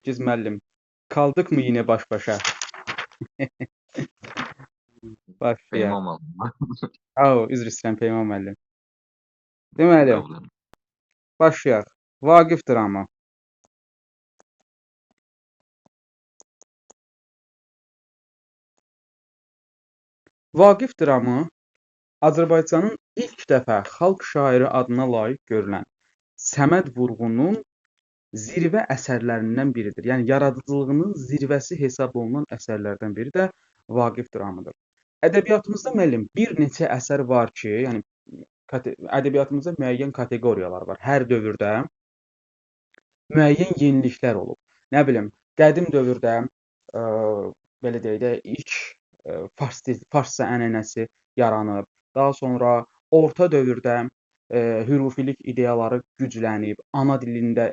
Giz müəllim, kaldık mı yine baş başa? Başlayaq. Peyman aldım. Üzr istəyirəm Peyman müəllim. Deməli, Problem. başlayaq. Vaqif dramı. Vaqif dramı Azərbaycanın ilk dəfə xalq şairi adına layiq görülən Səməd Vurğunun zirvə əsərlərindən biridir. Yəni yaradıcılığının zirvəsi hesab olunan əsərlərdən biri də Vaqif dramıdır. Ədəbiyyatımızda müəllim bir neçə əsər var ki, yəni ədəbiyyatımızda müəyyən kateqoriyalar var. Hər dövrdə müəyyən yeniliklər olub. Nə bilim, qədim dövrdə belə deyək də ilk farsça ənənəsi yaranıb. Daha sonra orta dövrdə hürufilik ideyaları güclənib, ana dilində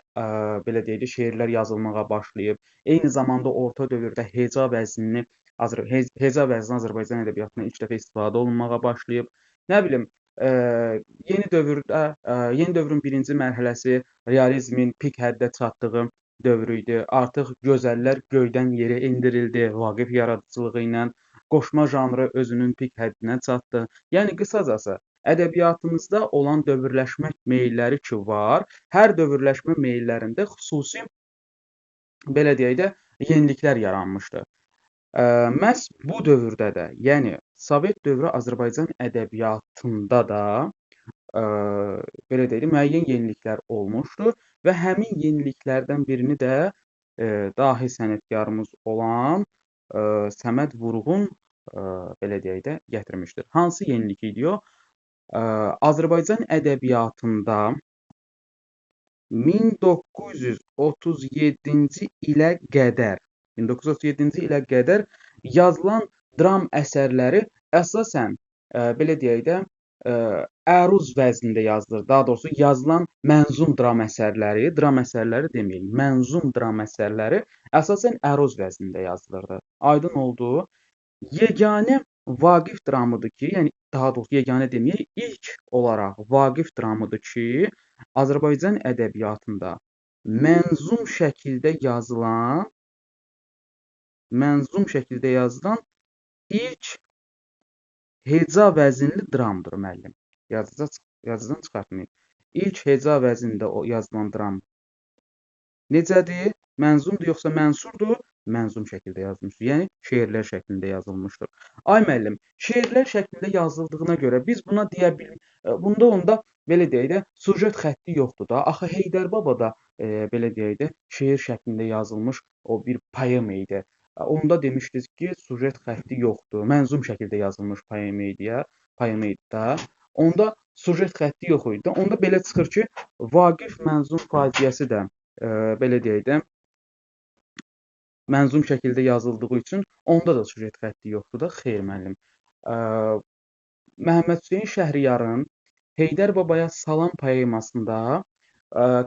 belə deyək də şeirlər yazılmağa başlayıb. Eyni zamanda orta dövrdə heca vəznini Azərbaycan ədəbiyyatında ilk dəfə istifadə olunmağa başlayıb. Nə bilim, yeni dövrün birinci mərhələsi realizmin pik həddə çatdığı dövr idi. Artıq gözəllər göydən yerə endirildi Vaqif yaradıcılığı ilə. Qoşma janrı özünün pik həddinə çatdı. Yəni qısacası ədəbiyyatımızda olan dövrləşmə meylləri ki var, hər dövrləşmə meyllərində xüsusi belə deyək də yeniliklər yaranmışdı. Məhz bu dövrdə də, yəni Sovet dövrü Azərbaycan ədəbiyyatında da belə deyək də müəyyən yeniliklər olmuşdur və həmin yeniliklərdən birini də dahi sənətkarımız olan Səməd Vurğun belə deyək də gətirmişdir. Hansı yenilik idi o? Azərbaycan ədəbiyyatında 1937-ci ilə qədər yazılan dram əsərləri əsasən belə deyək də əruz vəznində yazılır. Daha doğrusu yazılan mənzum dram əsərləri deməyək, mənzum dram əsərləri əsasən əruz vəznində yazılırdı. Aydın oldu. Yeganə Vaqif dramıdır ki, yəni daha doğrusu yeganə deməyək, ilk olaraq Vaqif dramıdır ki, Azərbaycan ədəbiyyatında mənzum şəkildə yazılan ilk heca vəzinli dramdır müəllim. Yazıdan çıxartmayın. İlk heca vəzində yazılan dram necədir? Mənzumdur yoxsa mənsurdur? Mənzum şəkildə yazılmışdır. Yəni şeirlər şəklində yazılmışdır. Ay müəllim, şeirlər şəklində yazıldığına görə biz buna deyə bilirik. Onda belə deyək də sujet xətti yoxdur da. Axı Heydər Baba da belə deyək də şeir şəklində yazılmış o bir poema idi. Onda demişdiniz ki, sujet xətti yoxdur. Mənzum şəkildə yazılmış poema idi da. Onda sujet xətti yox idi. Onda belə çıxır ki, Vaqif mənzum faciəsi də belə deyək də mənzum şəkildə yazıldığı üçün onda da sujet xətti yoxdur da. Xeyr müəllim. Məhəmməd Hüseyn Şəhriyarın Heydər Babaya Salam poemasında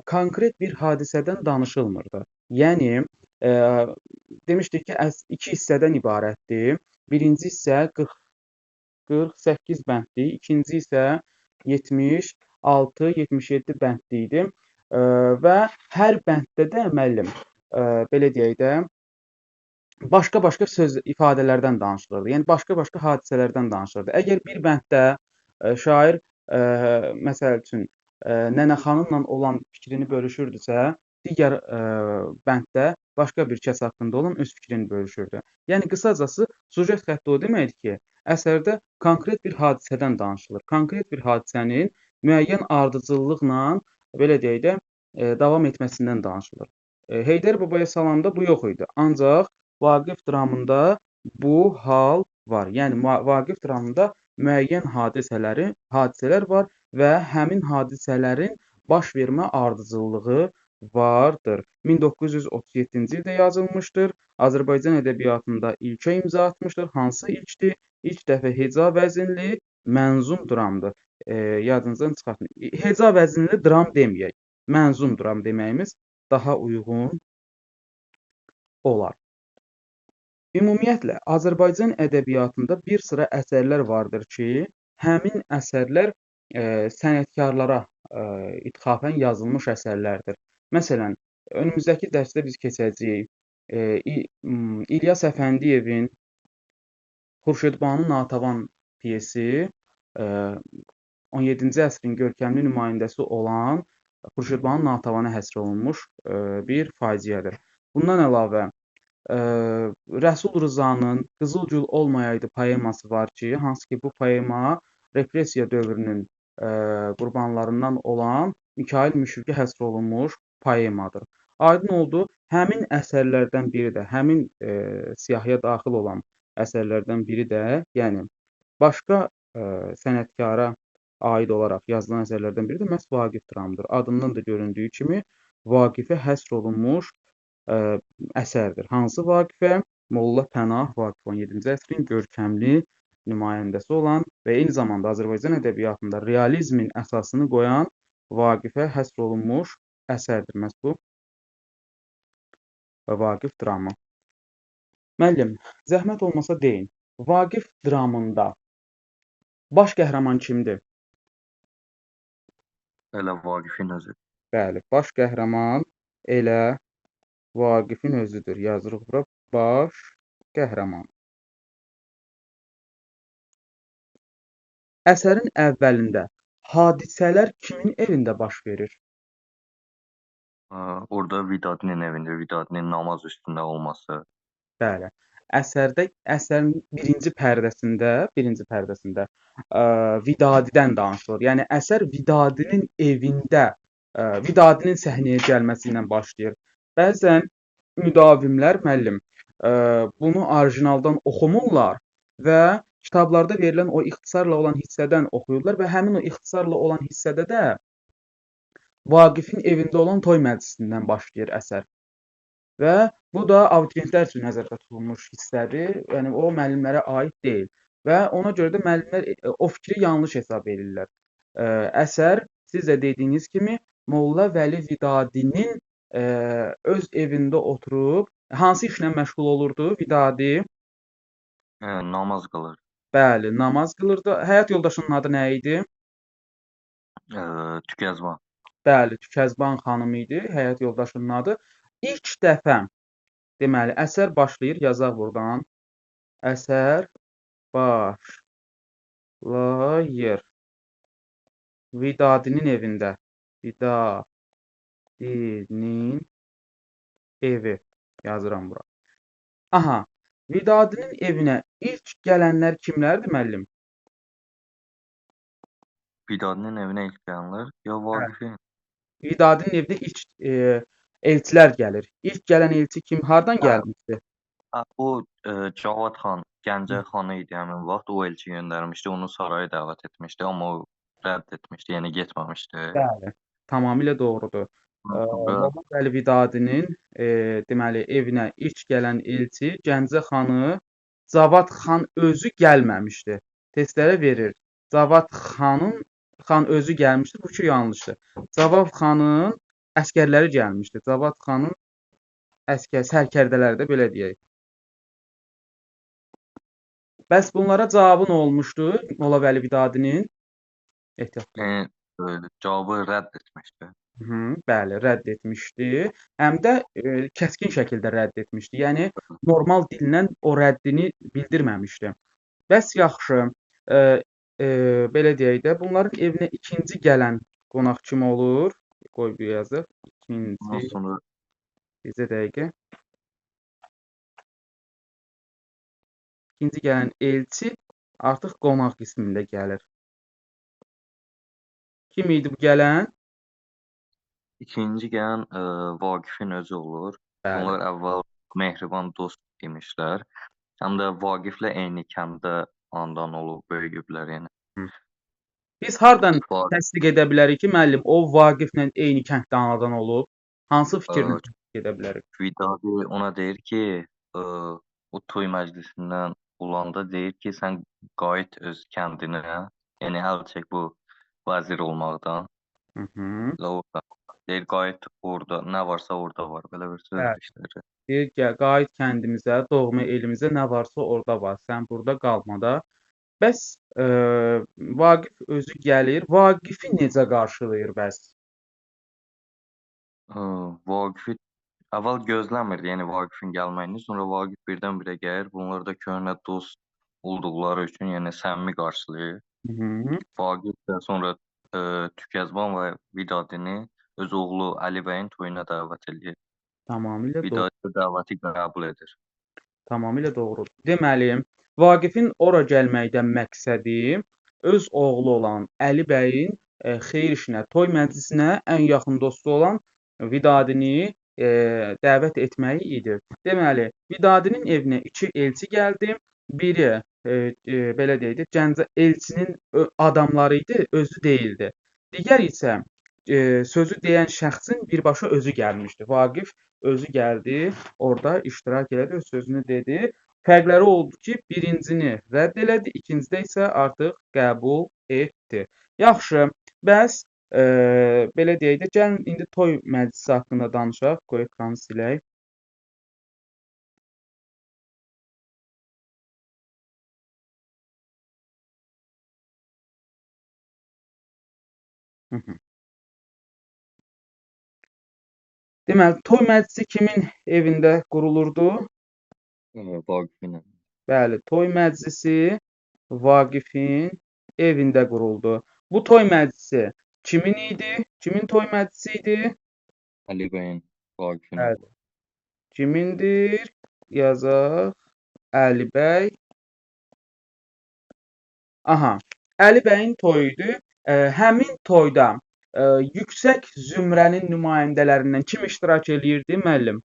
konkret bir hadisədən danışılmırdı. Yəni demişdik ki, iki hissədən ibarətdir. Birinci hissə 48 bənddir, ikinci isə 76-77 bəndli idi və hər bənddə də müəllim belə deyək də başqa-başqa söz ifadələrdən danışılırdı. Yəni başqa-başqa hadisələrdən danışılırdı. Əgər bir bənddə şair məsəl üçün Nənə xanımla olan fikrini bölüşürdüsə, digər bənddə başqa bir kəs haqqında olan öz fikrini bölüşürdü. Yəni qısacası sujet xətti o deməkdir ki, əsərdə konkret bir hadisədən danışılır. Konkret bir hadisənin müəyyən ardıcıllıqla belə deyək də davam etməsindən danışılır. Heydər Babaya Salamda bu yox idi. Ancaq Vaqif dramında bu hal var. Yəni Vaqif dramında müəyyən hadisələr var və həmin hadisələrin baş vermə ardıcıllığı vardır. 1937-ci ildə yazılmışdır. Azərbaycan ədəbiyyatında ilkə imza atmışdır. Hansı ilkdir? İlk dəfə heca vəzinli mənzum dramdır. Yadınızdan çıxartmayın. Heca vəzinli dram deməyək. Mənzum dram deməyimiz daha uyğun olar. Ümumiyyətlə, Azərbaycan ədəbiyyatında bir sıra əsərlər vardır ki, həmin əsərlər sənətkarlara ithafən yazılmış əsərlərdir. Məsələn, önümüzdəki dərsdə biz keçəcəyik. İlyas Əfəndiyevin Xurşudbanu Natəvan pyesi 17-ci əsrin görkəmli nümayəndəsi olan Xurşudbanu Natəvana həsr olunmuş bir faciədir. Bundan əlavə Rəsul Rzanın Qızılgül olmayaydı poeması var ki, hansı ki bu poema repressiya dövrünün qurbanlarından olan Mikayıl Müşfiqə həsr olunmuş poemadır. Aydın oldu, həmin əsərlərdən biri də, həmin siyahıya daxil olan əsərlərdən biri də, yəni başqa sənətkara aid olaraq yazılan əsərlərdən biri də məhz Vaqif dramıdır. Adından da göründüyü kimi Vaqifə həsr olunmuş əsərdir. Hansı Vaqifə? Molla Pənah Vaqif 17-ci əsrin görkəmli nümayəndəsi olan və eyni zamanda Azərbaycan ədəbiyyatında realizmin əsasını qoyan Vaqifə həsr olunmuş əsərdir məhz bu Vaqif dramı. Müəllim, zəhmət olmasa deyin, Vaqif dramında baş qəhrəman kimdir? Elə Vaqifin özü. Bəli, baş qəhrəman elə Vaqifin özüdür. Yazırıq bura baş qəhrəman. Əsərin əvvəlində hadisələr kimin evində baş verir? Orada Vidadinin evində, Vidadinin namaz üstündə olması. Bəli. Əsərin birinci pərdəsində Vidadidən danışılır. Yəni əsər Vidadinin evində, Vidadinin səhnəyə gəlməsi ilə başlayır. Bəzən müdavimlər müəllim bunu orijinaldan oxumurlar və kitablarda verilən o ixtisarla olan hissədən oxuyurlar və həmin o ixtisarla olan hissədə də Vaqifin evində olan toy məclisindən başlayır əsər. Və bu da abituriyentlər üçün nəzərdə tutulmuş hissədir. Yəni o müəllimlərə aid deyil və ona görə də müəllimlər o fikri yanlış hesab edirlər. Əsər siz də dediyiniz kimi Molla Vəli Vidadinin öz evində oturub hansı işlə məşğul olurdu Vidadi? Namaz qılır. Bəli, namaz qılırdı. Həyat yoldaşının adı nə idi? Tükəzban. Bəli, Tükəzban xanım idi həyat yoldaşının adı. İlk dəfə, deməli, əsər başlayır, yazaq buradan. Əsər başlayır. Vidadinin evində. Vidadinin evi. Yazıram bura. Aha, Vidadinin evinə ilk gələnlər kimlərdir müəllim? Vidadinin evinə ilk gələnlər ya Vaqifin? Vidadinin evinə ilk elçilər gəlir. İlk gələn elçi kim? Hardan gəlmişdi? O Cavad xan, Gəncə xanı idi həmin vaxt. O elçi göndərmişdi, onu saraya dəvət etmişdi, amma o rədd etmişdi, yəni getməmişdi. Bəli, tamamilə doğrudur. Molla Vəli Vidadinin deməli evinə ilk gələn elçi Gəncə xanı Cavad xan özü gəlməmişdi. Testlərə verir. Cavad xan özü gəlmişdi. Bu fikir yanlışdır. Cavad xanın əsgərləri gəlmişdi. Cavad xanın sərkərdələri də belə deyək. Bəs bunlara cavabı nə olmuşdu Molla Vəli Vidadinin? Ehtiyatla. Cavabı rədd etmişdi. Bəli, rədd etmişdi. Həm də kəskin şəkildə rədd etmişdi. Yəni normal dillə o rəddini bildirməmişdi. Bəs yaxşı, belə deyək də, bunların evinə ikinci gələn qonaq kim olur? Qoy bir yazıq. Sonra bizə dəqiqə. İkinci gələn elçi artıq qonaq qismində gəlir. Kim idi bu gələn? İkinci gələn Vaqifin özü olur. Bəli. Onlar əvvəl mehriban dost imişlər. Həm də Vaqiflə eyni kəndə anadan olub, böyüyüblər yəni. Biz hardan təsdiq edə bilərik ki, müəllim, o Vaqiflə eyni kənddə anadan olub? Hansı fikirlə təsdiq edə bilərik? Vidadi ona deyir ki, o toy məclisindən olanda deyir ki, sən qayıt öz kəndinə, yəni əl çək bu vəzir olmaqdan. Deyir, qayıt orada, nə varsa orada var, belə bir söz işlədir. Deyir ki, qayıt kəndimizə, doğma elimizə, nə varsa orada var, sən burada qalmada. Bəs Vaqif özü gəlir, Vaqifi necə qarşılayır bəs? Vaqifi Əvvəl gözləmirdi, yəni Vaqifin gəlməyini. Sonra Vaqif birdən-birə gəlir. Bunlar da köhnə dost olduqları üçün, yəni səmimi qarşılayır. Hı -hı. Vaqif də sonra Tükəzban və Vidadini öz oğlu Əli bəyin toyuna dəvət edir. Tamamilə doğru. Vidadi də dəvəti qəbul edir. Tamamilə doğrudur. Deməli, Vaqifin ora gəlməkdən məqsədi öz oğlu olan Əli bəyin xeyir işinə, toy məclisinə ən yaxın dostu olan Vidadini dəvət etməyi idi. Deməli, Vidadinin evinə 2 elçi gəldi. Biri belə deyək də, Gəncə elçinin adamları idi, özü deyildi. Digər isə sözü deyən şəxsin birbaşa özü gəlmişdi. Vaqif özü gəldi, orada iştirak elədi, öz sözünü dedi. Fərqləri oldu ki, birincini rədd elədi, ikincidə isə artıq qəbul etdi. Yaxşı, bəs belə deyək də, gəlin indi toy məclisi haqqında danışaq. Qoy ekranı silək. Hı -hı. Deməli, toy məclisi kimin evində qurulurdu? Vaqifin. Bəli, toy məclisi Vaqifin evində quruldu. Bu toy məclisi kimin idi? Kimin toy məclisi idi? Əli bəyin, Vaqifin Bəli. oğlu. Kimindir? Yazaq. Əli bəy. Aha, Əli bəyin toyudur. Həmin toyda yüksək zümrənin nümayəndələrindən kim iştirak eləyirdi, müəllim?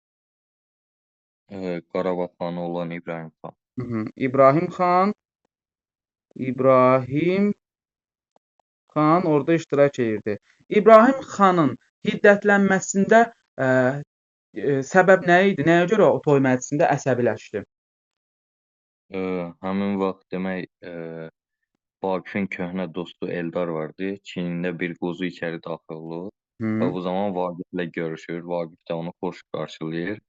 Qarabağ xanı olan İbrahim xan. Hı -hı. İbrahim xan. İbrahim xan orada iştirak edirdi. İbrahim xanın hiddətlənməsində səbəb nə idi? Nəyə görə o toy məclisində əsəbiləşdi? Həmin vaxt demək Vaqifin köhnə dostu Eldar vardı. Çiynində bir quzu içəri daxil olur. Və Hı. bu zaman Vaqiflə görüşür. Vaqif də onu xoş qarşılayır.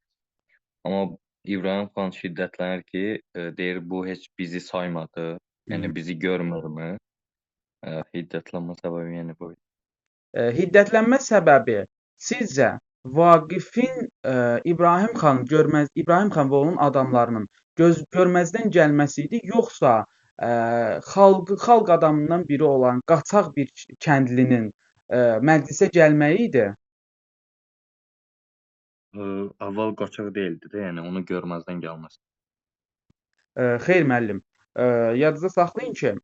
Amma İbrahim xan şiddətlənir ki, deyir bu heç bizi saymadı. Yəni bizi görmürmü? Hiddətlənmə səbəbi yəni bu. Hiddətlənmə səbəbi sizcə Vaqifin İbrahim xan və onun adamlarının görməzdən gəlməsi idi, yoxsa xalq adamından biri olan qaçaq bir kəndlinin məclisə gəlməyi idi? Əvvəl qaçaq deyildi də, yəni onu görməzdən gəlməsi. Xeyr müəllim, yadınızda saxlayın ki,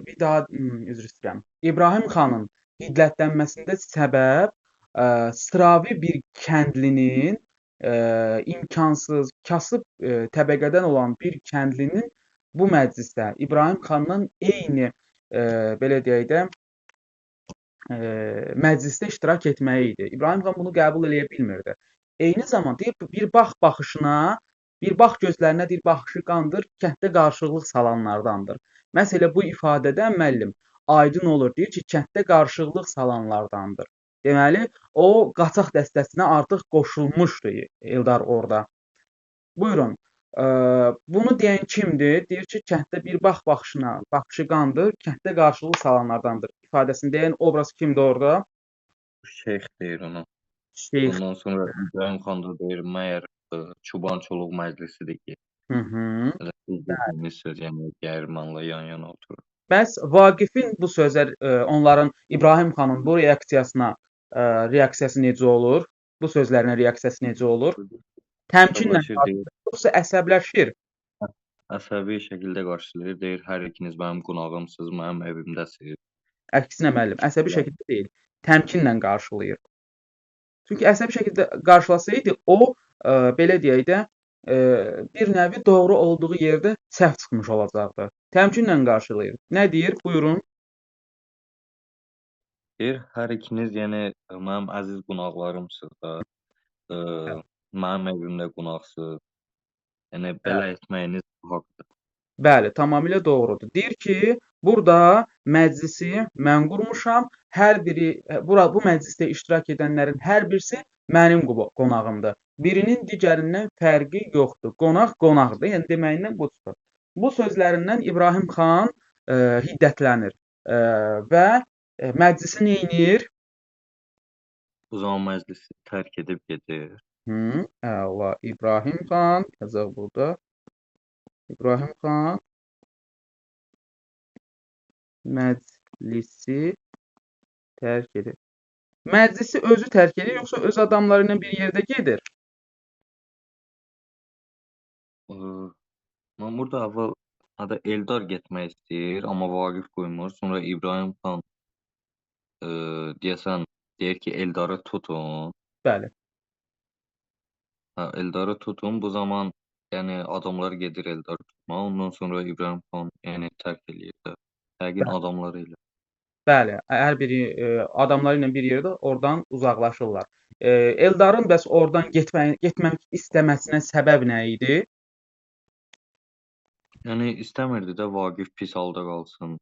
bir daha üzr istəyirəm. İbrahim xanın hiddətlənməsində səbəb sıravi bir kəndlinin imkansız, kasıb təbəqədən olan bir kəndlinin bu məclisdə İbrahim xandan eyni belə deyək də məclisdə iştirak etməyi idi. İbrahim xan bunu qəbul eləyə bilmirdi. Eyni zamanda bir bax gözlərinə deyir, baxışı qandır, kənddə qarışıqlıq salanlardandır. Məsələ bu ifadədən müəllim aydın olur, deyir ki, kənddə qarışıqlıq salanlardandır. Deməli, o qaçaq dəstəsinə artıq qoşulmuşdu Eldar orada. Buyurun. Bunu deyən kimdir? Deyir ki, kənddə bir baxışı qandır, kənddə qarşılıq salanlardandır. İfadəsini deyən obraz kimdir orada? Şeyx deyir ona. Şeyx. Ondan sonra İbrahim xan da deyir, məyər Çobançuluq məclisidir ki. Bildiğiniz söz, yəni Gərmanla yan-yana oturur. Bəs Vaqifin bu sözlər onların İbrahim xanın bu reaksiyası necə olur? Bu sözlərinə reaksiyası necə olur? Təmkinlə qarşılayır, yoxsa əsəbləşir? Əsəbi şəkildə qarşılayır, deyir hər ikiniz mənim qonağımsınız, mənim evimdəsiniz. Əksinə müəllim, əsəbi şəkildə deyil, təmkinlə qarşılayır. Çünki əsəbi şəkildə qarşılasaydı, o belə deyək də bir nəvi doğru olduğu yerdə səhv çıxmış olacaqdı. Təmkinlə qarşılayır. Nə deyir? Buyurun. Deyir, hər ikiniz yəni mənim əziz qonaqlarımsınız da, mənim evimdə qonaqsınız. Yəni belə etməyiniz haqdır. Bəli, tamamilə doğrudur. Deyir ki, burada məclisi mən qurmuşam. Hər biri bu məclisdə iştirak edənlərin hər birisi mənim qonağımdır. Birinin digərindən fərqi yoxdur. Qonaq qonaqdır. Yəni deməyindən bu çıxır. Bu sözlərindən İbrahim xan hiddətlənir və məclisi nə edir? Bu zaman məclisi tərk edib gedir. Əla. İbrahim xan yazaq burada. İbrahim xan məclisi tərk edir. Məclisi özü tərk edir, yoxsa öz adamları ilə bir yerdə gedir? Mən burada əvvəl adı Eldar getmək istəyir, amma Vaqif qoymur. Sonra İbrahim xan deyəsən deyir ki, Eldarı tutun. Bəli. Hə, Eldarı tutun. Bu zaman yəni adamlar gedir Eldarı tutmağa. Ondan sonra İbrahim xan yəni tərk eləyir də. Yəqin Bəli. adamları ilə. Bəli, hər biri adamları ilə bir yerdə oradan uzaqlaşırlar. Eldarın bəs oradan getmək istəməsinə səbəb nə idi? Yəni istəmirdi də Vaqif pis halda qalsın.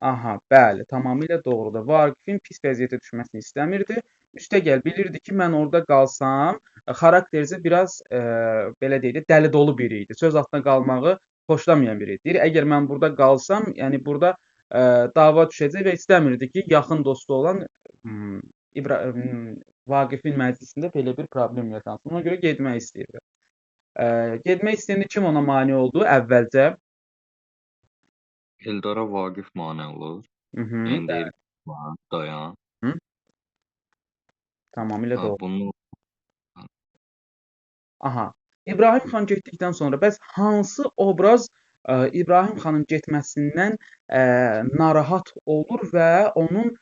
Aha, bəli, tamamilə doğrudur. Vaqifin pis vəziyyətə düşməsini istəmirdi. Üstəgəl bilirdi ki, mən orada qalsam, xaraktercə biraz belə deyək də dəli dolu biri idi. Söz altında qalmağı xoşlamayan biri idi. Deyir, əgər mən burada qalsam, yəni burada dava düşəcək və istəmirdi ki, yaxın dostu olan Vaqifin məclisində belə bir problem yaransın. Ona görə getmək istəyirdi. Getmək istəyəndə kim ona mane oldu əvvəlcə? Eldara Vaqif mane olur. Mhm, Yəni deyir dayan. bəli. Tamamilə Hə, doğru. bunu Aha. İbrahim xan getdikdən sonra bəs hansı obraz İbrahim xanın getməsindən narahat olur və onun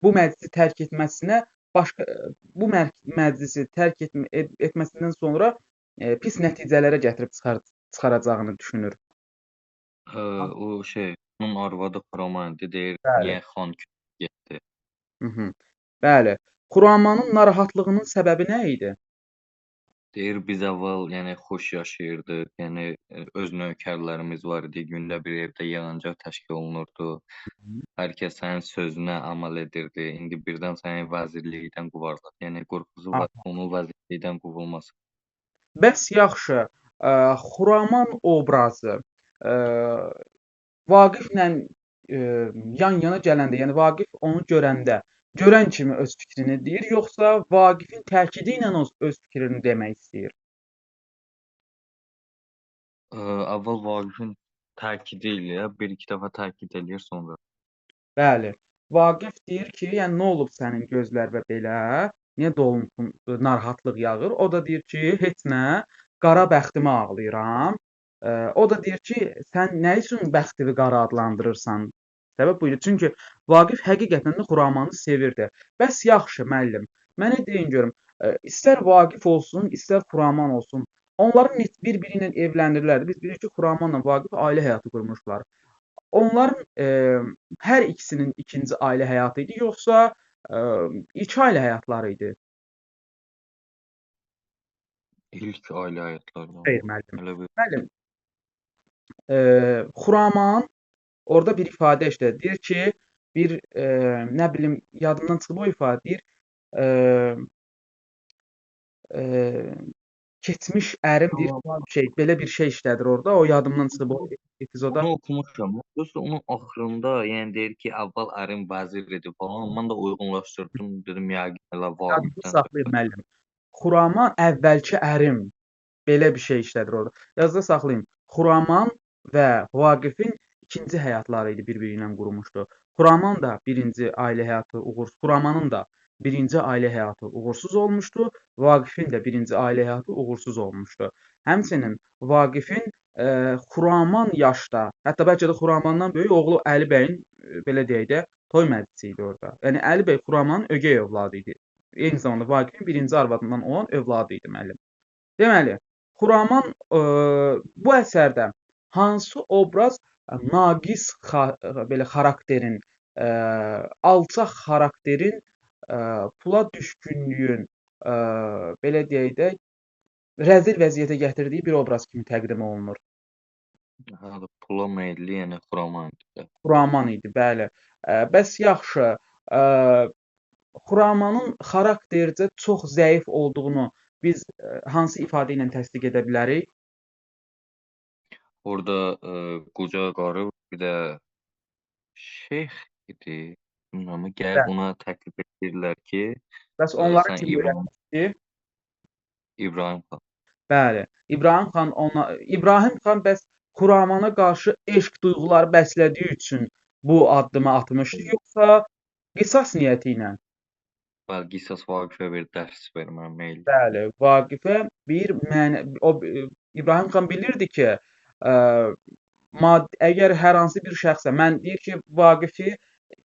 bu məclisi tərk etməsinə başqa bu məclisi tərk etməsindən sonra pis nəticələrə gətirib çıxaracağını düşünür. o şey, onun arvadı Xuramanidi deyir, Bəli. niyə xan getdi? Mhm. Bəli. Xuramanın narahatlığının səbəbi nə idi? Deyir biz əvvəl yəni xoş yaşayırdıq. Yəni öz nökərlərimiz var idi. Gündə bir evdə yığıncaq təşkil olunurdu. Hər kəs sənin sözünə əməl edirdi. İndi birdən səni vəzirlikdən qovarlar. Yəni qorxusu var onun vəzirlikdən qovulması. Bəs yaxşı, Xuraman obrazı Vaqiflə yan-yana gələndə, yəni Vaqif onu görəndə, görən kimi öz fikrini deyir, yoxsa Vaqifin təkidi ilə öz fikrini demək istəyir? Əvvəl Vaqifin təkidi ilə bir-iki dəfə təkid eləyir sonra. Bəli. Vaqif deyir ki, yəni nə olub sənin gözlərə belə? Niyə dolmusan, narahatlıq yağır? O da deyir ki, heç nə, qara bəxtimə ağlayıram. O da deyir ki, sən nə üçün bəxtimi qara adlandırırsan? Səbəb bu idi. Çünki Vaqif həqiqətən də Xuramanı sevirdi. Bəs yaxşı müəllim, mənə deyin görüm, istər Vaqif olsun, istər Xuraman olsun, onların bir-biri ilə evlənirlər. Biz bilirik ki, Xuramanla Vaqif ailə həyatı qurmuşlar. Onların hər ikisinin ikinci ailə həyatı idi, yoxsa ilk ailə həyatları idi? İlk ailə həyatlarından. Xeyr müəllim. Elə bir Müəllim, Xuraman orada bir ifadə işlədir. Deyir ki, bir nə bilim yadımdan çıxıb o ifadə deyir. Eee, eee, keçmiş ərim deyir şey, belə bir şey işlədir orada. O yadımdan çıxıb o epizoda. onu oxumuşam. Dost onun axırında yəni deyir ki, əvvəl ərim vəzir idi falan. Mən də uyğunlaşdırdım. Dedim yəqin elə Yadımda Vaqifdən saxlayın müəllim. Xuraman əvvəlki ərim. Belə bir şey işlədir orada. Yazıda saxlayın. Xuraman və Vaqifin ikinci həyatları idi bir-biri ilə qurmuşdu. Xuraman da birinci ailə həyatı uğursuz, Xuramanın da birinci ailə həyatı uğursuz olmuşdu. Vaqifin də birinci ailə həyatı uğursuz olmuşdu. Həmçinin Vaqifin Xuraman yaşda, hətta bəlkə də Xuramandan böyük oğlu Əli bəyin belə deyək də toy məclisi idi orada. Yəni Əli bəy Xuramanın ögey övladı idi. Eyni zamanda Vaqifin birinci arvadından olan övladı idi müəllim. Deməli, Xuraman bu əsərdə hansı obraz naqis belə xarakterin, alçaq xarakterin, pula düşkünlüyün, belə deyək də, rəzil vəziyyətə gətirdiyi bir obraz kimi təqdim olunur? Hə, pula meylli, yəni Xuraman idi. Xuraman idi, bəli. Bəs yaxşı, Xuramanın xaraktercə çox zəif olduğunu biz hansı ifadə ilə təsdiq edə bilərik? Orada qoca qarı bir də şeyx idi. Bilmirəm, gəlib ona təklif edirlər ki, Bəs onları Sən kim öyrətmişdi? İbrahim xan. Bəli, İbrahim xan bəs Xuramana qarşı eşq duyğuları bəslədiyi üçün bu addımı atmışdı, yoxsa qisas niyyəti ilə? Bəli, qisas Vaqifə bir dərs verməyə meyl. Bəli, Vaqifə bir İbrahim xan bilirdi ki, ə, əgər hər hansı bir şəxsə mən deyir ki, Vaqifi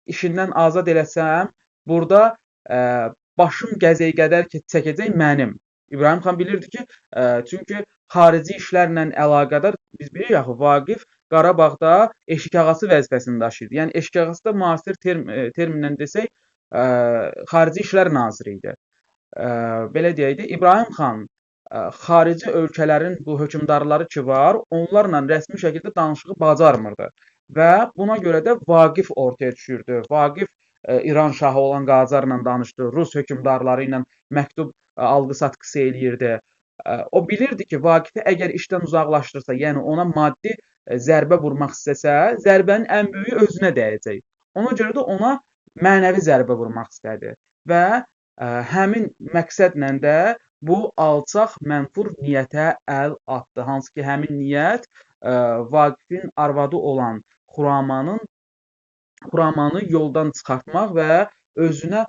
işindən azad eləsəm, burada ə, başım gəzəyə qədər ki, çəkəcək mənim. İbrahim xan bilirdi ki, çünki xarici işlərlə əlaqədar biz bilirik axı Vaqif Qarabağda eşik ağası vəzifəsini daşıyırdı. Yəni eşik ağası da müasir terminlə desək, xarici işlər naziri idi. Belə deyək də, İbrahim xan xarici ölkələrin bu hökmdarları ki var, onlarla rəsmi şəkildə danışığı bacarmırdı və buna görə də Vaqif ortaya düşürdü. Vaqif İran şahı olan Qacarla danışdı, Rus hökmdarları ilə məktub alqı-satqısı eləyirdi. O bilirdi ki, Vaqifi əgər işdən uzaqlaşdırsa, yəni ona maddi zərbə vurmaq istəsə, zərbənin ən böyüyü özünə dəyəcək. Ona görə də ona mənəvi zərbə vurmaq istədi və həmin məqsədlə də bu alçaq, mənfur niyyətə əl atdı. Hansı ki, həmin niyyət Vaqifin arvadı olan Xuramanı yoldan çıxartmaq və özünə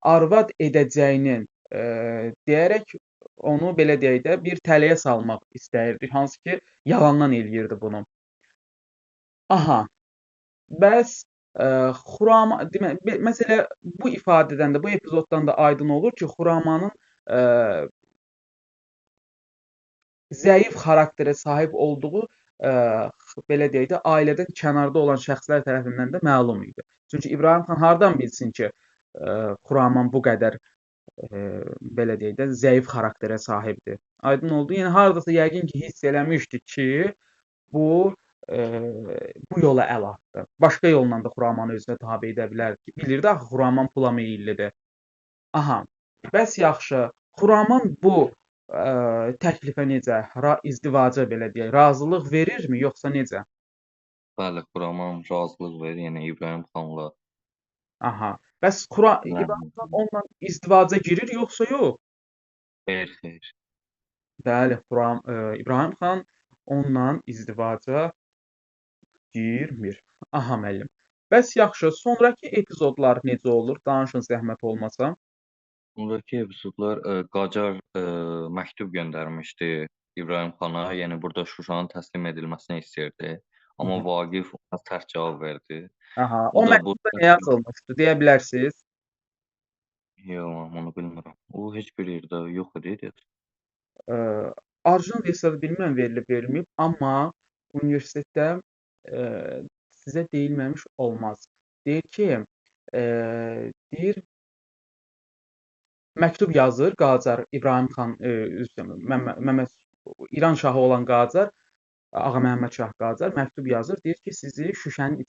arvad edəcəyinin deyərək onu belə deyək də bir tələyə salmaq istəyirdi. Hansı ki, yalandan eləyirdi bunu. Aha, bəs məsələ bu ifadədən də, bu epizoddan da aydın olur ki, Xuramanın zəif xarakterə sahib olduğu belə deyək də, ailədən kənarda olan şəxslər tərəfindən də məlum idi. Çünki İbrahim xan hardan bilsin ki, Xuraman bu qədər belə deyək də, zəif xarakterə sahibdir. Aydın oldu. Yəni hardasa yəqin ki, hiss eləmişdi ki, bu bu yola əl atdı. Başqa yolla da Xuramanı özünə tabe edə bilər ki, bilirdi axı Xuraman pula meyillidir. Aha, bəs yaxşı. Xuraman bu təklifə necə, izdivaca belə deyək, razılıq verirmi, yoxsa necə? Bəli, Xuraman razılıq verir, yəni İbrahim xanla. Aha, bəs İbrahim xan onunla izdivaca girir, yoxsa yox? Xeyr. Bəli, İbrahim xan onunla izdivaca girmir. Aha, müəllim. Bəs yaxşı, sonrakı epizodlar necə olur? Danışın zəhmət olmasa. Sonraki epizodlar Qacar məktub göndərmişdi İbrahim xana, yəni burada Şuşanın təslim edilməsini istəyirdi. Amma Vaqif ona sərt cavab verdi. Aha, O o da bu məktubda nə yazılmışdı, deyə bilərsiniz? yox, onu bilmirəm. O heç bir yerdə yox idi. Orijinal versiyada bilmirəm verilib, verilməyib, amma universitetdə sizə deyilməmiş olmaz. Deyir ki, deyir məktub yazır Qacar İbrahim xan İran şahı olan Qacar Ağa Məhəmməd Şah Qacar məktub yazır. Deyir ki, sizi şüşənin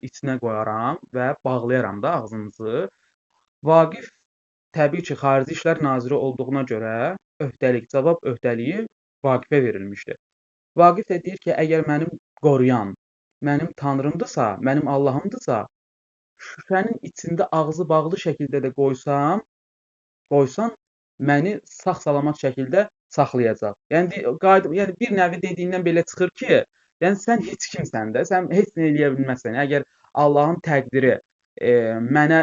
içinə qoyaram və bağlayaram da ağzınızı. Vaqif təbii ki, Xarici İşlər Naziri olduğuna görə cavab öhdəliyi Vaqifə verilmişdi. Vaqif də deyir ki, əgər mənim qoruyan mənim tanrımdırsa, mənim Allahımdırsa, şüşənin içində ağzı bağlı şəkildə də qoysan məni sağ-salamat şəkildə saxlayacaq. Yəni bir nəvi dediyindən belə çıxır ki, yəni sən heç kimsən də, sən heç nə eləyə bilməzsən. Əgər Allahın təqdiri mənə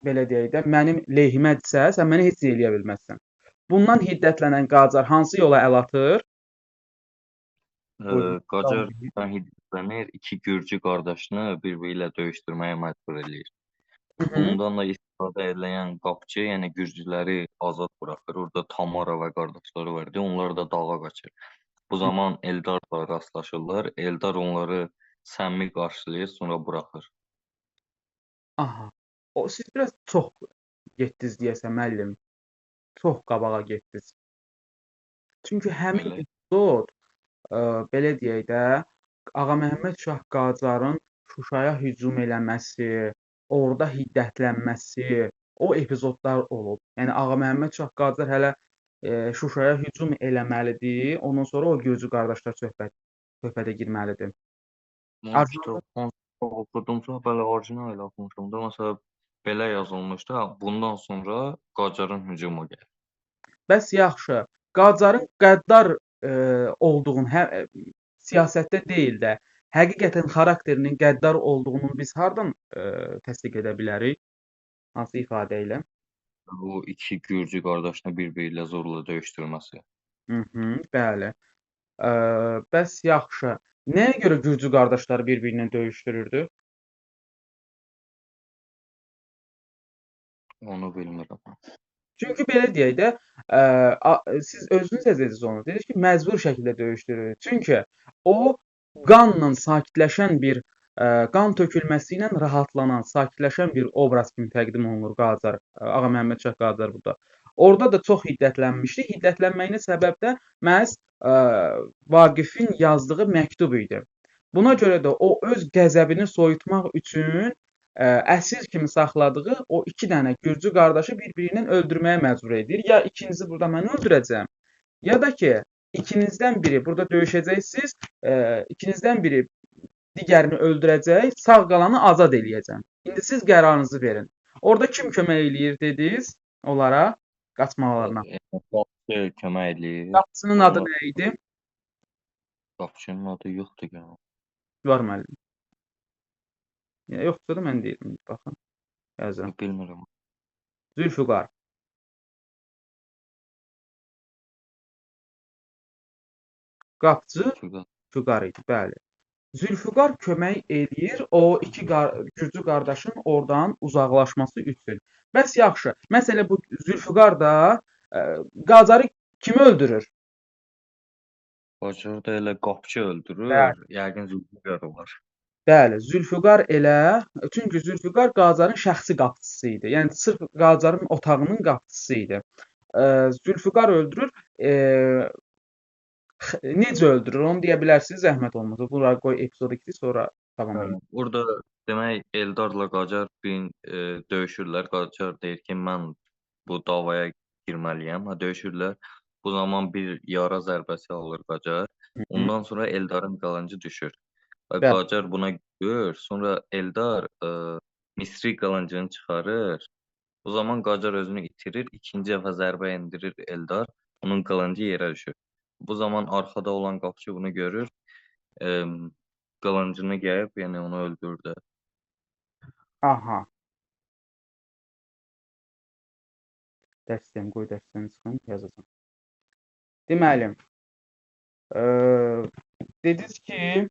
belə deyək də, mənim lehimədirsə, sən mənə heç nə eləyə bilməzsən. Bundan hiddətlənən Qacar hansı yola əl atır? Qacar hiddətlənir, iki gürcü qardaşını bir-biri ilə döyüşdürməyə məcbur eləyir. Bundan da istifadə edilən qapçı, yəni gürcüləri azad buraxır. Orada Tamara və qardaşları var idi. Onlar da dağa qaçır. Bu zaman Eldarla rastlaşırlar. Eldar onları səmimi qarşılayır, sonra buraxır. Aha. Siz biraz çox getdiniz deyəsən müəllim. Çox qabağa getdiniz. Çünki həmin epizod belə deyək də, Ağa Məhəmməd Şah Qacarın Şuşaya hücum eləməsi, orada hiddətlənməsi, o epizodlar olub. Yəni Ağa Məhəmməd Şah Qacar hələ Şuşaya hücum eləməlidir. Ondan sonra o gürcü qardaşlar söhbətə girməlidir. Kitabdan oxudumsa, belə orijinal ilə oxumuşam da, məsələn, belə yazılmışdı. Ha, bundan sonra Qacarın hücumu gəlir. Bəs yaxşı, Qacarın qəddar olduğunu siyasətdə deyil də, həqiqətən xarakterinin qəddar olduğunu biz hardan təsdiq edə bilərik? Hansı ifadə ilə? Bu iki gürcü qardaşını bir-biri ilə zorla döyüşdürməsi. Bəli. Bəs yaxşı. Nəyə görə gürcü qardaşları bir-birinə döyüşdürürdü? Onu bilmirəm. Çünki belə deyək də, siz özünüz də dediniz onu. Dediniz ki, məcbur şəkildə döyüşdürür. Çünki o qanla sakitləşən bir, qan tökülməsi ilə rahatlanan, sakitləşən bir obraz kimi təqdim olunur Qacar, Ağa Məhəmməd Şah Qacar burada. Orada da çox hiddətlənmişdi. Hiddətlənməyinə səbəb də məhz Vaqifin yazdığı məktub idi. Buna görə də o öz qəzəbini soyutmaq üçün əsir kimi saxladığı o iki dənə gürcü qardaşı bir-birindən öldürməyə məcbur edir. Ya ikinizi burada mən öldürəcəm, ya da ki, ikinizdən biri burada döyüşəcəksiniz, ikinizdən biri digərini öldürəcək, sağ qalanı azad eləyəcəm. İndi siz qərarınızı verin. Orada kim kömək eləyir dediniz onlara qaçmalarına? Qapçı kömək eləyir. Qapıçının adı nə idi? Qapçının adı yoxdur ki. Var müəllim. Yoxdursa da mən deyirəm. Baxın, yazıram. Bilmirəm. Zülfüqar. Qapçı Zülfüqar idi, bəli. Zülfüqar kömək eləyir o iki gürcü qardaşın oradan uzaqlaşması üçün. Bəs yaxşı, məsələ bu Zülfüqar da Qacarı kim öldürür? Qacar da elə qapçı öldürür. Bəli. Yəqin Zülfüqar olar. Bəli, Zülfüqar elə, çünki Zülfüqar Qacarın şəxsi qapıçısı idi. Yəni sırf Qacarın otağının qapıçısı idi. Zülfüqar öldürür. Necə öldürür? Onu deyə bilərsiniz, zəhmət olmasa. Bura qoy epizoda keçək, sonra davam edelim. Burada demək Eldarla Qacar döyüşürlər. Qacar deyir ki, mən bu davaya girməliyəm. Döyüşürlər. Bu zaman bir yara zərbəsi alır Qacar. Ondan sonra Eldarın qılıncı düşür. Bəli. Qacar buna gülür. Sonra Eldar Misri qılıncını çıxarır. O zaman Qacar özünü itirir. İkinci dəfə zərbə endirir Eldar. Onun qılıncı yerə düşür. Bu zaman arxada olan qapıçı bunu görür. Qılıncını gəlib, yəni onu öldürdü. Aha. Dəstəm, qoy dəstəni çıxın, yazacağım. Deməli, dediniz ki,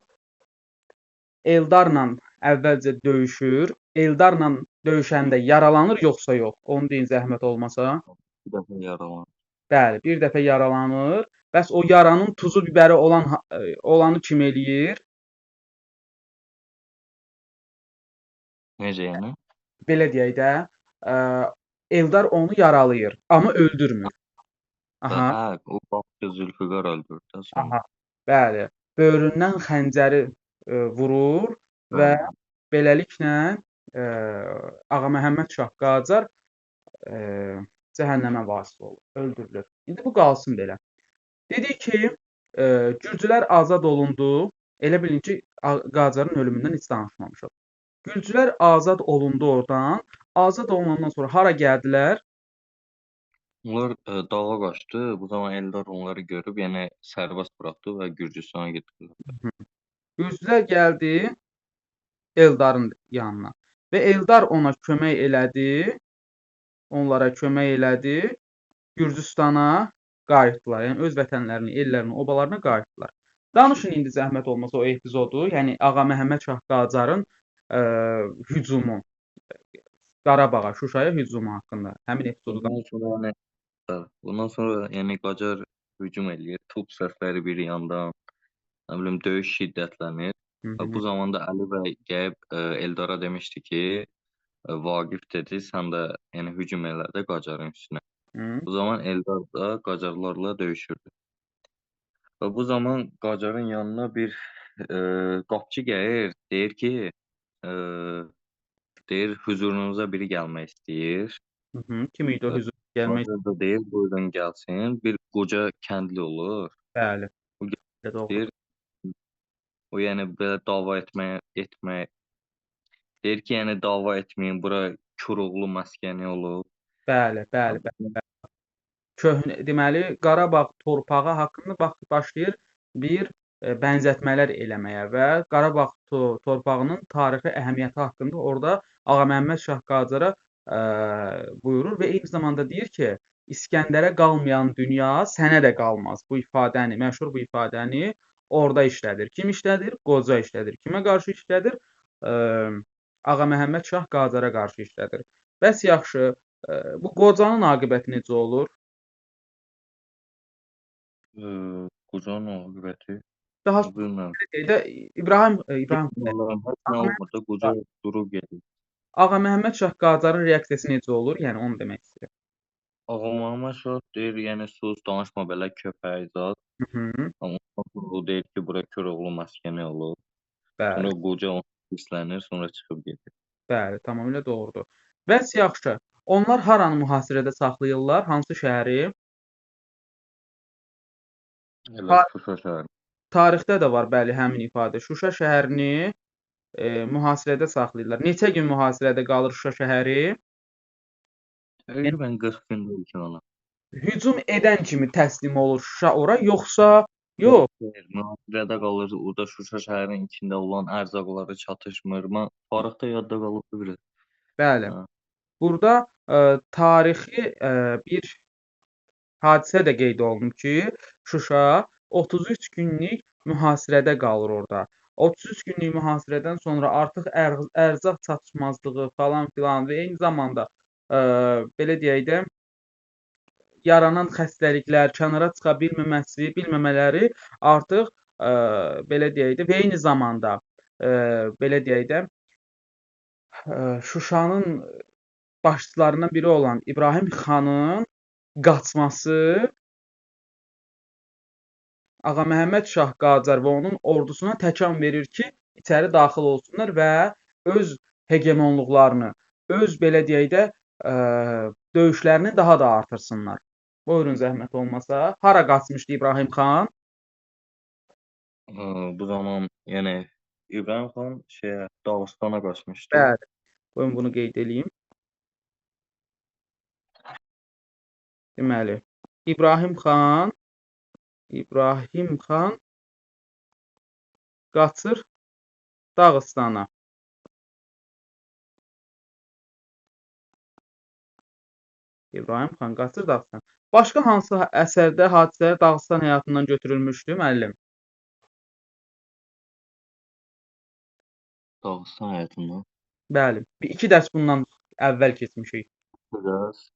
Eldarla əvvəlcə döyüşür. Eldarla döyüşəndə yaralanır yoxsa yox? Onu deyin zəhmət olmasa. Bir dəfə yaralanır. Bəli, bir dəfə yaralanır. Bəs o yaranın tuzu bibəri olanı kim eləyir? Necə yəni? Belə deyək də, Eldar onu yaralayır, amma öldürmür. Aha. O qapıçı Zülfüqar öldürdü sonra. Aha. Bəli. Böyründən xəncəri vurur və beləliklə Ağa Məhəmməd Şah Qacar cəhənnəmə vasil olur, öldürülür. İndi bu qalsın belə. Dedik ki, gürcülər azad olundu. Elə bilin ki, Qacarın ölümündən heç danışmamışıq. Gürcülər azad olundu oradan. Azad olunandan sonra hara gəldilər? Onlar dağa qaçdı. Bu zaman Eldar onları görüb, yəni sərbəst buraxdı və Gürcüstana getdilər. Gürcülər gəldi Eldarın yanına və Eldar ona kömək elədi. Onlara kömək elədi. Gürcüstana qayıtdılar. Yəni öz vətənlərinə, ellərinə, obalarına qayıtdılar. Danışın indi zəhmət olmasa o epizodu, yəni Ağa Məhəmməd Şah Qacarın hücumu, Qarabağa, Şuşaya hücumu haqqında. Həmin epizodu Bundan sonra yəni Qacar hücum eləyir. Top səsləri bir yandan, nə bilim döyüş şiddətlənir. Bu zamanda Əli bəy gəlib Eldara demişdi ki, Vaqif dedi, sən də yəni hücum elə də Qacarın üstünə. Bu zaman Eldar da Qacarlarla döyüşürdü. Və bu zaman Qacarın yanına bir qapçı gəlir, deyir ki, deyir huzurunuza biri gəlmək istəyir. Kim idi o hüzur gəlmək? Qacar da deyir, buyurun gəlsin. Bir qoca kəndli olur. Bəli. O deyir, o yəni belə dava etmək deyir ki, yəni dava etməyin, bura Koroğlu məskəni olub. Bəli, bəli, bəli. Köhnə deməli Qarabağ torpağı haqqında başlayır bir bənzətmələr eləməyə və Qarabağ torpağının tarixi əhəmiyyəti haqqında orada Ağaməhəmməd Şah Qacara buyurur və eyni zamanda deyir ki, İskəndərə qalmayan dünya sənə də qalmaz. Bu ifadəni, məşhur bu ifadəni orada işlədir. Kim işlədir? Qoca işlədir. Kimə qarşı işlədir? Ağaməhəmməd Şah Qacara qarşı işlədir. Bəs yaxşı, bu qocanın aqibəti necə olur? Qocanın aqibəti Daha bilmirəm. sonra də İbrahim Allahım, heç nə olmur da qoca durub gedir. Ağaməhəmməd Şah Qacarın reaksiyası necə olur? Yəni onu demək istəyirəm. Ağaməhəmməd Şah deyir, yəni sus, danışma belə köpək zad. Hı -hı. Amma o deyir ki, bura Koroğlu məskəni olub. Bəli, Sonra qoca onu hislənir, sonra çıxıb gedir. bəli, tamamilə doğrudur. Bəs yaxşı, onlar haranı mühasirədə saxlayırlar? Hansı şəhəri? Elə Ta Şuşa şəhəri. tarixdə də var, bəli, həmin ifadə. Şuşa şəhərini mühasirədə saxlayırlar. Neçə gün mühasirədə qalır Şuşa şəhəri? Yəni Təqribən 40 gün deyil ki, ona. hücum edən kimi təslim olur Şuşa ora, yoxsa Yox, yox? deyil, mühasirədə qalır. Orada Şuşa şəhərinin içində olan ərzaqları çatışmır. Mən tarixdə yadda qalıbdı biraz. Bəli. Hə. Burada tarixi bir hadisə də qeyd olunub ki, Şuşa 33 günlük mühasirədə qalır orada. 33 günlük mühasirədən sonra artıq ərzaq çatışmazlığı falan filan və eyni zamanda belə deyək də yaranan xəstəliklər, kənara çıxa bilməmələri artıq belə deyək də və eyni zamanda belə deyək də Şuşanın başçılarından biri olan İbrahim xanın qaçması Ağaməhəmməd Şah Qacar və onun ordusuna təkan verir ki, içəri daxil olsunlar və öz hegemonluqlarını, öz belə deyək də döyüşlərini daha da artırsınlar. Buyurun zəhmət olmasa. Hara qaçmışdı İbrahim xan? Bu zaman yəni İbrahim xan Dağıstana qaçmışdı. Bəli. Buyurun bunu qeyd eləyim. Deməli, İbrahim xan qaçır Dağıstana. İbrahim xan qaçır Dağıstana. Başqa hansı əsərdə hadisələr Dağıstan həyatından götürülmüşdü, müəllim? Dağıstan həyatından. Bəli. Bir iki dərs bundan əvvəl keçmişik. Biraz.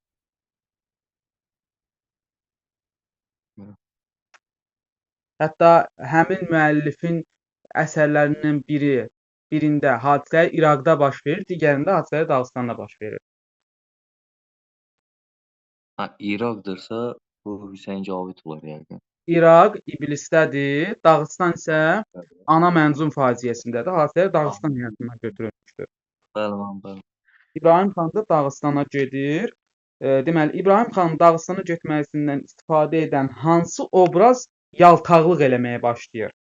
Hətta həmin müəllifin əsərlərindən birində hadisə İraqda baş verir, digərində hadisə Dağıstanda baş verir. Hə, İraqdırsa bu Hüseyn Cavid olar yəqin. İraq İblisdədir, Dağıstan isə Ana Məncum faciəsindədir. Hadisələr Dağıstan həyatından götürülmüşdür. Bəli. İbrahim xan da Dağıstana gedir. Deməli, İbrahim xanın Dağıstana getməsindən istifadə edən hansı obraz yaltaqlıq eləməyə başlayır?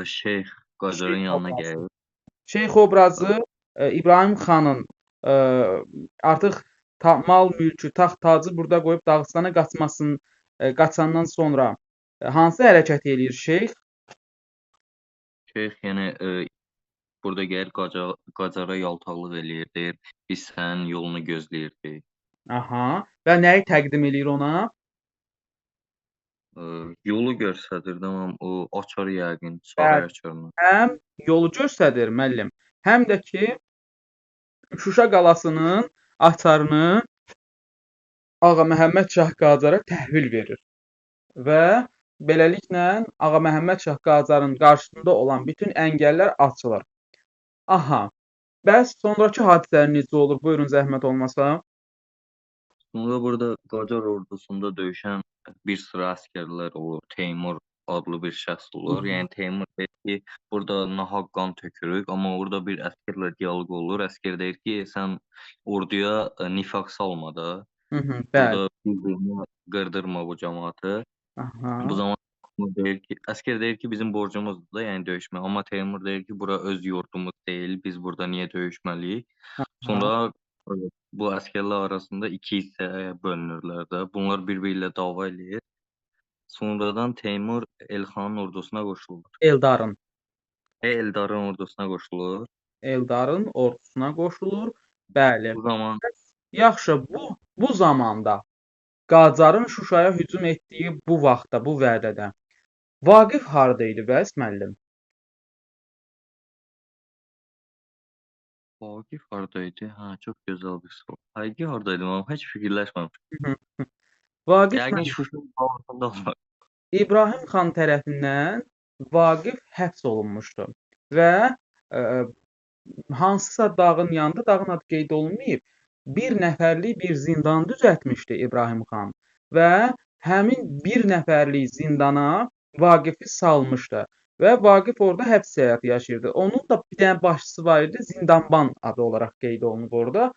Şeyx Qacarın yanına gəlir. Şeyx obrazı İbrahim xanın artıq mal, mülkü, taxt, tacı burada qoyub Dağıstana qaçandan sonra hansı hərəkət eləyir şeyx? Şeyx yəni burada gəlir Qacara yaltaqlıq eləyir, deyir biz sənin yolunu gözləyirdik. Aha. Və nəyi təqdim eləyir ona? Yolu göstərirdi amma o açar yəqin, saray açarını. Həm yolu göstərir müəllim, həm də ki Şuşa qalasının açarını Ağaməhəmməd Şah Qacara təhvil verir. Və beləliklə Ağaməhəmməd Şah Qacarın qarşısında olan bütün əngəllər açılır. Aha. Bəs sonrakı hadisələr necə olur? Buyurun zəhmət olmasa. Sonra burada Qacar ordusunda döyüşən bir sıra əsgərlər olur. Teymur adlı bir şəxs olur. Yəni Teymur deyir ki, burada nahaq qan tökürük, amma orada bir əsgərlə dialoq olur. Əsgər deyir ki, sən orduya nifaq salma da. Bəli. Burada bir-birini qırdırma bu cəmaatı. Aha. Bu zaman əsgər deyir ki, bizim borcumuzdur da, yəni döyüşmək. Amma Teymur deyir ki, bura öz yurdumuz deyil, biz burada niyə döyüşməliyik? Sonra Evet. Bu əsgərlər arasında iki hissəyə bölünürlər də. Bunlar bir-biri ilə dava eləyir. Sonradan Teymur Elxanın ordusuna qoşulur. Eldarın. Eldarın ordusuna qoşulur. Eldarın ordusuna qoşulur. Bəli. Bu zaman Yaxşı, bu zamanda Qacarın Şuşaya hücum etdiyi bu vaxtda, bu vədədə Vaqif harda idi bəs müəllim? Vaqif hardaydı? Hə, çox gözəl bir sual. Həqiqi hardaydı? Mən heç fikirləşməmişdim. Vaqif Yəqin Şuşanın altında olmalı. İbrahim xan tərəfindən Vaqif həbs olunmuşdu və ə, hansısa dağın yanında, dağın adı qeyd olunmayıb, bir nəfərlik bir zindan düzəltmişdi İbrahim xan və həmin bir nəfərlik zindana Vaqifi salmışdı və Vaqif orada həbs həyatı yaşayırdı. Onun da bir dənə başçısı var idi, Zindanban adı olaraq qeyd olunub orada.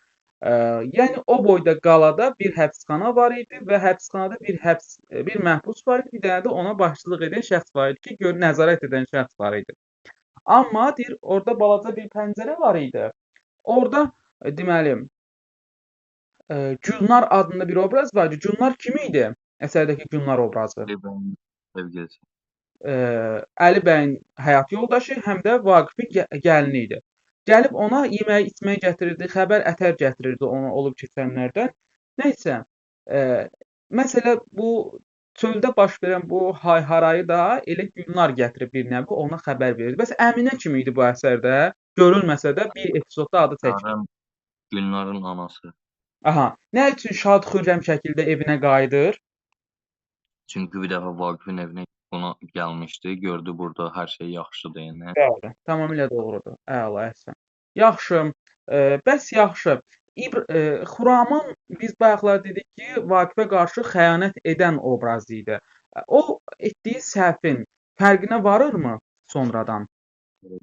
Yəni o boyda qalada bir həbsxana var idi və həbsxanada bir məhbus var idi, bir dənə də ona başçılıq edən şəxs var idi ki, nəzarət edən şəxs var idi. Amma deyir, orada balaca bir pəncərə var idi. Orada deməli Gülnar adında bir obraz var idi. Gülnar kim idi? Əsərdəki Gülnar obrazı. İbrahim sevgilisi. Əli bəyin həyat yoldaşı, həm də Vaqifin gəlini idi. Gəlib ona yemək, içmək gətirirdi, xəbər ətər gətirirdi ona olub keçənlərdən. Nəysə, məsələ bu çöldə baş verən bu hay-harayı da elə Gülnar gətirib bir nəvi ona xəbər verirdi. Bəs Əminə kim idi bu əsərdə? Görülməsə də bir epizodda adı çəkilir. Gülnarın anası. Aha, nə üçün şad-xürrəm şəkildə evinə qayıdır? Çünki bir dəfə Vaqifin evinə ona gəlmişdi, gördü burada hər şey yaxşıdır yəni. Bəli, tamamilə doğrudur. Əla, əhsən. Yaxşı, bəs yaxşı. Xuraman biz bayaqlar dedik ki, Vaqifə qarşı xəyanət edən obraz idi. O etdiyi səhvin fərqinə varırmı sonradan?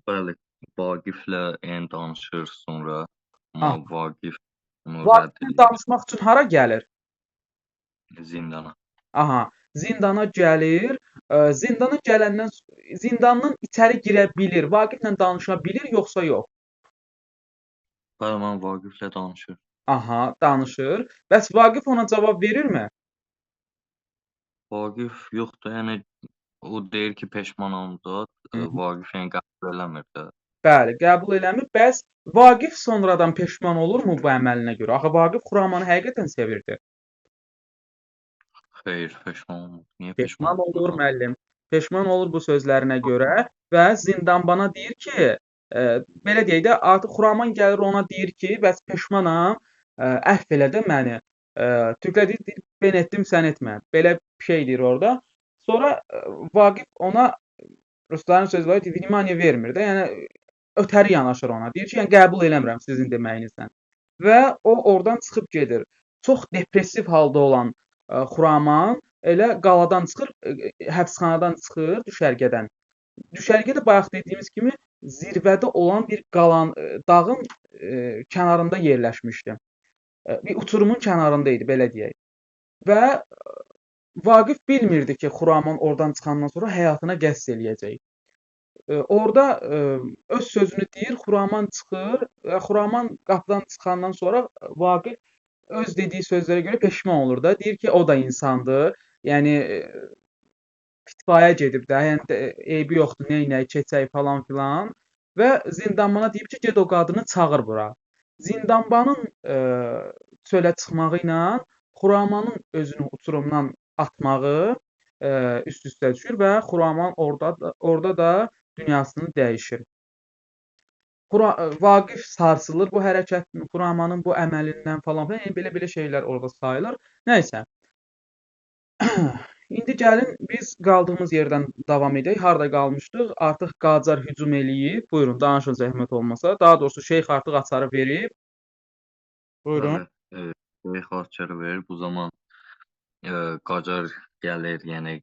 Bəli, Vaqiflə yəni danışır sonra, Ah, amma Vaqif onu rədd Vaqiflə edir danışmaq üçün hara gəlir? zindana. Aha, zindana gəlir. Zindana gələndən zindandan içəri girə bilir. Vaqiflə danışa bilir yoxsa yox? Bəli, mən Vaqiflə danışır. Aha, danışır. Bəs Vaqif ona cavab verirmi? Vaqif yoxdur, yəni o deyir ki, peşmanam da, Vaqif yəni qəbul eləmir də. Bəli, qəbul eləmir. Bəs Vaqif sonradan peşman olurmu bu əməlinə görə? Axı Vaqif Xuramanı həqiqətən sevirdi. Xeyr, peşman olmur. Niyə Peşman peşman olur olsun? müəllim. Peşman olur bu sözlərinə görə və zindanbana deyir ki, belə deyək də, artıq Xuraman gəlir ona deyir ki, bəs peşmanam, əfv elə də məni. Türklər deyir, ben etdim, sən etmə. Belə bir şey deyir orada. Sonra Vaqif ona rusların sözü var, vнимание vermir də, yəni ötəri yanaşır ona. Deyir ki, yəni qəbul eləmirəm sizin deməyinizlə. Və o oradan çıxıb gedir. Çox depressiv halda olan Xuraman elə qaladan çıxır, həbsxanadan çıxır düşərgədən. Düşərgə də bayaq dediyimiz kimi zirvədə olan bir qalan dağın kənarında yerləşmişdi. Bir uçurumun kənarında idi, belə deyək. Və Vaqif bilmirdi ki, Xuraman oradan çıxandan sonra həyatına qəsd eləyəcək. Orada öz sözünü deyir, Xuraman çıxır və Xuraman qapıdan çıxandan sonra Vaqif öz dediyi sözlərə görə peşman olur da. Deyir ki, o da insandır. Yəni fitvaya gedib də, yəni eybi yoxdur, neynək, keçək falan filan. Və zindanbana deyib ki, get o qadını çağır bura. Zindanbanın çölə çıxmağı ilə Xuramanın özünü uçurumdan atmağı üst-üstə düşür və Xuraman orada da dünyasını dəyişir. Vaqif sarsılır bu hərəkətin, Xuramanın bu əməlindən falan filan. Yəni belə-belə şeylər orada sayılır. Nəysə. İndi gəlin biz qaldığımız yerdən davam edək. Harda qalmışdıq? Artıq Qacar hücum eləyib. Buyurun, danışın zəhmət olmasa. Daha doğrusu şeyx artıq açarı verib. Buyurun. Bəli, şeyx açarı verir. Bu zaman Qacar gəlir, yəni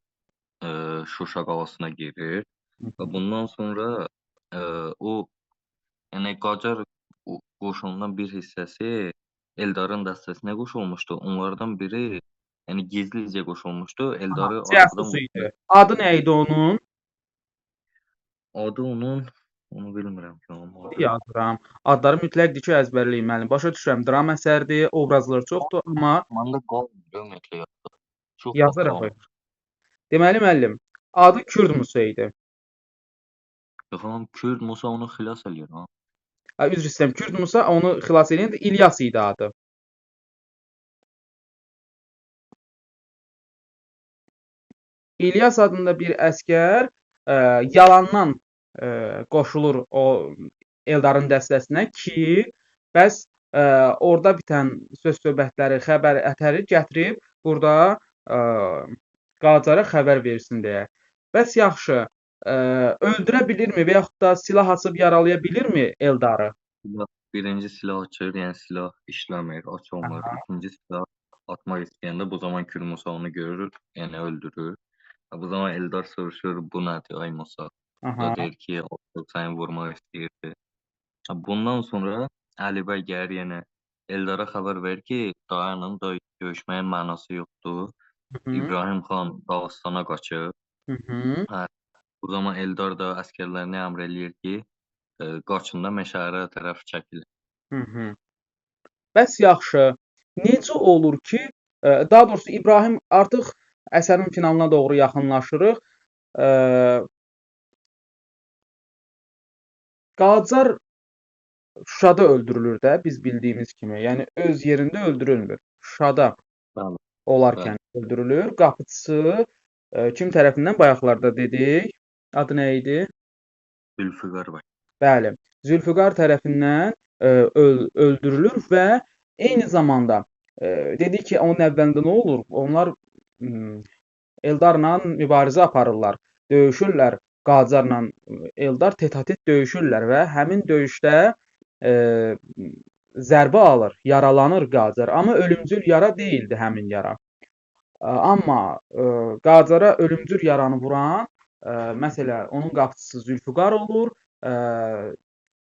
Şuşa qalasına girir. Və bundan sonra o yəni Qacar qoşunundan bir hissəsi Eldarın dəstəsinə qoşulmuşdu. Onlardan biri yəni gizlicə qoşulmuşdu. Eldarı Casus arxadan idi. Adı nə idi onun? adı onun Onu bilmirəm ki, onun adı. Yazıram. Adları mütləqdir ki, əzbərləyim. Başa düşürəm, dram əsərdir, obrazları çoxdur, amma Məndə qalmır ümumiyyətlə ya. Çox vaxt yazaraq. qalmır. Deməli müəllim, adı Kürd Musa idi. Yox, amma Kürd Musa onu xilas eləyir ha. Üzr istəyirəm, Kürd Musa onu xilas edən də İlyas idi adı. İlyas adında bir əsgər yalandan qoşulur o Eldarın dəstəsinə ki, bəs orada bitən söz-söhbətləri, xəbər ətəri gətirib burada Qacara xəbər versin deyə. Bəs yaxşı, öldürə bilirmi və yaxud da silah açıb yaralaya bilirmi Eldarı? Birinci silah açır, yəni silah işləmir, açılmır. İkinci silah atmaq istəyəndə bu zaman Kürd Musa onu görür, yəni öldürür. Bu zaman Eldar soruşur, bu nədir ay Musa? O Aha. da deyir ki, o səni vurmaq istəyirdi. Bundan sonra Əli bəy gəlir yenə Eldara xəbər verir ki, dayanın, döyüşməyin mənası yoxdur. Hı. İbrahim xan Dağıstana qaçır. Hı. Bu zaman Eldar da əsgərlərinə əmr eləyir ki, qaçın da meşələrə tərəf çəkilir. Hı. Bəs yaxşı, necə olur ki, daha doğrusu İbrahim artıq əsərin finalına doğru yaxınlaşırıq. Qacar Şuşada öldürülür də biz bildiyimiz kimi. Yəni öz yerində öldürülmür. Şuşada Bəli, olarkən öldürülür. Qapıçısı kim tərəfindən bayaqlarda dedik? Adı nə idi? Zülfüqar bəy. Bəli, Zülfüqar tərəfindən öldürülür və eyni zamanda dedik ki, onun əvvəlində nə olur? Onlar Eldarla mübarizə aparırlar, döyüşürlər. Qacarla Eldar tet-a-tet döyüşürlər və həmin döyüşdə zərbə alır, yaralanır Qacar. Amma ölümcül yara deyildi həmin yara. Amma Qacara ölümcül yaranı vuran məsələ onun qapıçısı Zülfüqar olur.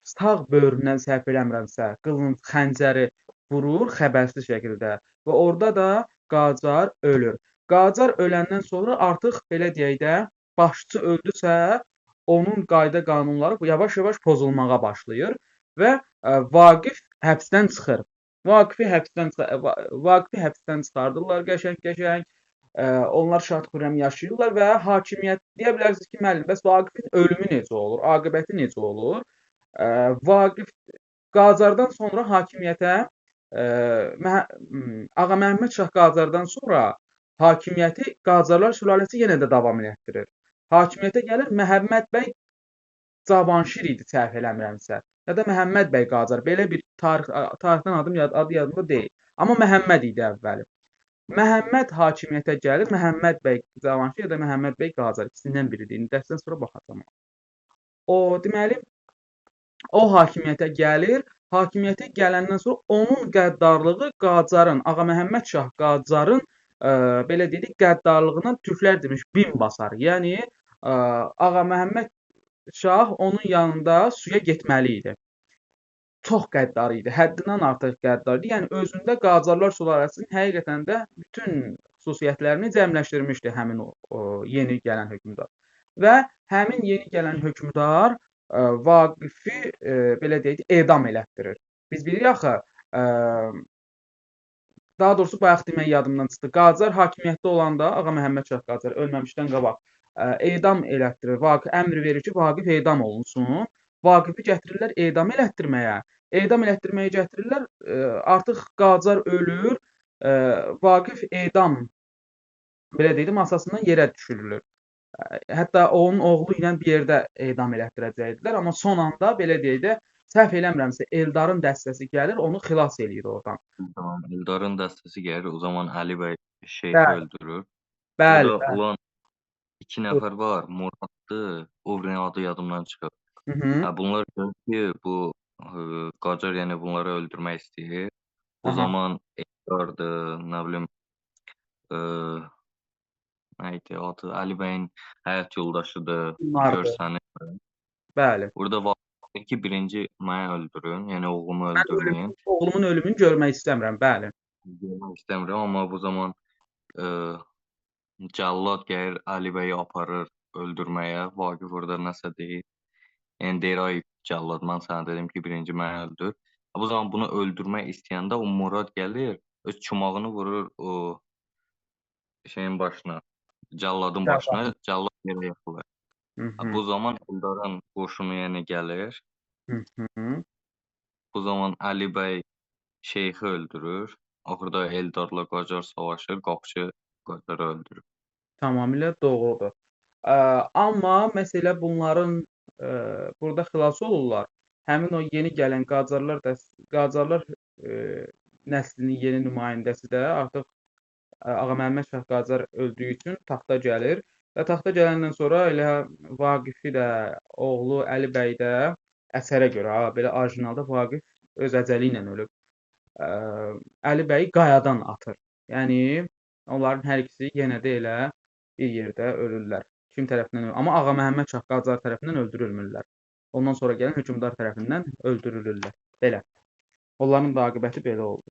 Sağ böyründən səhv eləmirəmsə, qılınc xəncəri vurur xəbərsiz şəkildə və orada da Qacar ölür. Qacar öləndən sonra artıq belə deyək də, başçı öldüsə, onun qayda qanunları yavaş-yavaş pozulmağa başlayır və Vaqif həbsdən çıxır. Vaqifi həbsdən çıxardırlar qəşəng-qəşəng. Onlar şad-xürrəm yaşayırlar və hakimiyyət deyə bilərsiniz ki, müəllim, bəs Vaqifin ölümü necə olur? Aqibəti necə olur? Vaqif Qacardan sonra hakimiyyətə Ağa Məhəmməd Şah Qacardan sonra hakimiyyəti Qacarlar sülaləsi yenə də davam etdirir. Hakimiyyətə gəlir Məhəmməd bəy Cavanşir idi, səhv eləmirəmsə. Ya da Məhəmməd bəy Qacar. Belə bir tarixdən adı yadımda deyil. Amma Məhəmməd idi əvvəli. Məhəmməd hakimiyyətə gəlir, Məhəmməd bəy Cavanşir ya da Məhəmməd bəy Qacar ikisindən biridir. İndi dərsdən sonra baxacağam. Deməli, o hakimiyyətə gəlir. Hakimiyyətə gələndən sonra onun qəddarlığı Qacarın, Ağa Məhəmməd Şah Qacarın belə dedik, qəddarlığından türklər demiş bin basar. Yəni Ağa Məhəmməd Şah onun yanında suya getməli idi. Çox qəddar idi, həddindən artıq qəddar idi. Yəni özündə Qacarlar sülaləsinin həqiqətən də bütün xüsusiyyətlərini cəmləşdirmişdi həmin o yeni gələn hökmdar. Və həmin yeni gələn hökmdar Vaqifi belə deyək, edam elətdirir. Biz bilirik axı, daha doğrusu bayaq demək yadımdan çıxdı. Qacar hakimiyyətdə olanda Ağa Məhəmməd Şah Qacar ölməmişdən qabaq edam elətdirir. Vaqif əmr verir ki, Vaqif edam olunsun. Vaqifi gətirirlər edam elətdirməyə. Edam elətdirməyə gətirirlər. Artıq Qacar ölür. Vaqif edam belə deyim, masasından yerə düşürülür. Hətta onun oğlu ilə bir yerdə edam elətdirəcəkdilər, amma son anda belə deyək də, səhv eləmirəmsə Eldarın dəstəsi gəlir, onu xilas eləyir oradan. Tamam, Eldarın dəstəsi gəlir, o zaman Əli bəy şeyxi öldürür. Bəli, Burada olan iki nəfər var, Muraddır, Ovren adı yadımdan çıxıb. Bunlar görür ki, bu Qacar yəni bunları öldürmək istəyir. O zaman Eldardır, nə bilim, nə idi adı, Əli bəyin həyat yoldaşıdır, görsənir. Bəli. Burada var ki, birinci məni öldürün, yəni oğlumu öldürməyin. Oğlumun ölümünü görmək istəmirəm, bəli. Görmək istəmirəm, amma bu zaman cəllad gəlir, Əli bəyi aparır öldürməyə. Vaqif orada nəsə deyir. Yəni deyir ay cəllad, mən sənə dedim ki, birinci məni öldür. Bu zaman bunu öldürmək istəyəndə o Murad gəlir, öz çumağını vurur o şeyin başına, cəlladın başına, Cəllad. cəllad yerə yıxılır. Hı hı. Bu zaman Eldarın qoşunu yəni gəlir. Hı hı. Bu zaman Əli bəy şeyxi öldürür. Axırda Eldarla Qacar savaşır, qapıçı Qacarı öldürür. Tamamilə doğrudur. Amma məsələ bunların burada xilas olurlar. Həmin o yeni gələn Qacarlar nəslinin yeni nümayəndəsi də artıq Ağa Məhəmməd Şah Qacar öldüyü üçün taxta gəlir və taxta gələndən sonra elə Vaqifi də, oğlu Əli bəy də əsərə görə, belə orijinalda Vaqif öz əcəli ilə ölüb. Əli bəy qayadan atır. Yəni onların hər ikisi yenə də elə bir yerdə ölürlər. Kim tərəfindən ölür? Amma Ağa Məhəmməd Şah Qacar tərəfindən öldürülmürlər. Ondan sonra gələn hökmdar tərəfindən öldürülürlər. Belə. Onların da aqibəti belə oldu.